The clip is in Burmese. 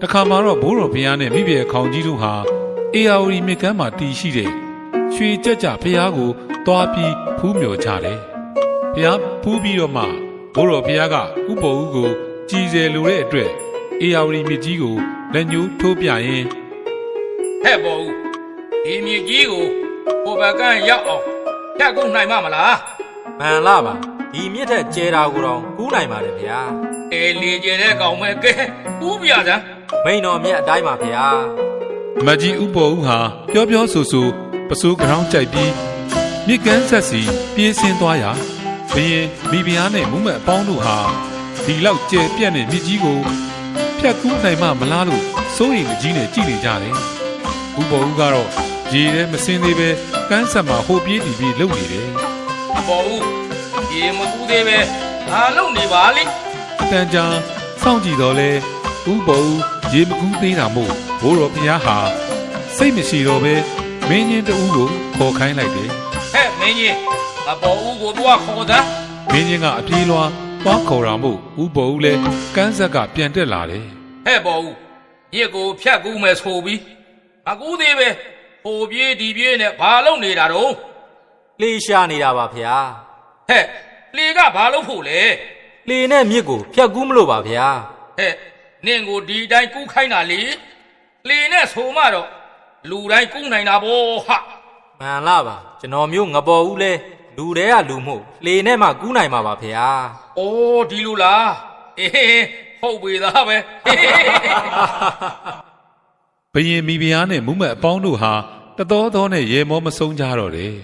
တခါမှတော့ဘိုးတော်ဘုရားနဲ့မိဘရဲ့ခေါင်ကြီးတို့ဟာအေယာဝတီမြစ်ကမ်းမှာတည်ရှိတဲ့ရွှေကြက်ကြဘုရားကိုသွားပြီးဖူးမြော်ကြတယ်ဘုရားဖူးပြီးတော့မှဘိုးတော်ဘုရားကဥပုပ်ဦးကိုကြည်စယ်လိုတဲ့အတွက်အေယာဝတီမြစ်ကြီးကိုလက်ညှိုးထိုးပြရင်ဟဲ့ပေါ်ဦးဒီမြစ်ကြီးကိုဟိုဘက်ကရောက်အောင်ဖြတ်ကုန်နိုင်မှာမလားမှန်လားပါဒီမြစ်ထက်ကျဲတာကိုတော့ကူးနိုင်ပါတယ်ဗျာအေးလေကျဲတဲ့ကောင်မဲ့ကဲဥပြစမ်းမိန်တော်မြတ်အတိုင်းပါဗျာမကြီးဥပုပ်ဦးဟာပြောပြောဆိုဆိုပစိုးကရောင်းကြိုက်ပြီးမြစ်ကမ်းဆက်စီပြေးဆင်းသွားရာဘုရင်မိဖုရားနဲ့မူးမက်အပေါင်းတို့ဟာဒီလောက်ကျယ်ပြန့်တဲ့မြစ်ကြီးကိုဖြတ်ကူးနိုင်မှမလားလို့စိုးရိမ်ကြီးနဲ့ကြည့်နေကြတယ်။ဥပုပ်ဦးကတော့ရေထဲမစင်းသေးပဲကမ်းဆက်မှာဟိုပြေးတီပြီးလှုပ်နေတယ်။ပေါ်ဦးရေမကူးသေးပဲဘာလုပ်နေပါလိမ့်။အတန်ကြာစောင့်ကြည့်တော့လေဥပုပ်ဦးရေမကူးသေးတာမို့ဘိုးတော်ဘုရားဟာစိတ်မရှိတော့ပဲမင်းကြီးတဦးကိုခေါ်ခိုင်းလိုက်တယ်။ဟဲ့မင်းကြီးအပေါ်ဦးကိုသွားခေါ်သားမင်းကြီးကအပြေးလွှားသွားခေါ်တာမို့ဥပုပ်ဦးလည်းကမ်းဆက်ကပြန်တက်လာတယ်ဟဲ့ပေါ်ဦးမြစ်ကိုဖြတ်ကူးမယ်ဆိုပြီးမကူးသေးပဲဟိုပြေးဒီပြေးနဲ့ဘာလုပ်နေတာတော့လေရှာနေတာပါဗျာဟဲ့လေကဘာလုပ်ဖို့လဲလေနဲ့မြစ်ကိုဖြတ်ကူးမလို့ပါဗျာဟဲ့နင့်ကိုဒီတိုင်းကူးခိုင်းတာလေလေနဲ့ဆိုမှတော့လူတိုင်းကူးနိုင်တာဗောဟာမှန်လားပါကျွန်တော်မျိုးငပေါ်ဦးလဲလူတဲကလူမို့လေနဲ့မှကူးနိုင်မှာပါဗျာအိုးဒီလူလားအေးဟုတ်ပြီသားပဲဘုရင်မိဖုရားနဲ့မူးမက်အပေါင်းတို့ဟာတတော်တော်နဲ့ရေမောမဆုံးကြတော့တယ်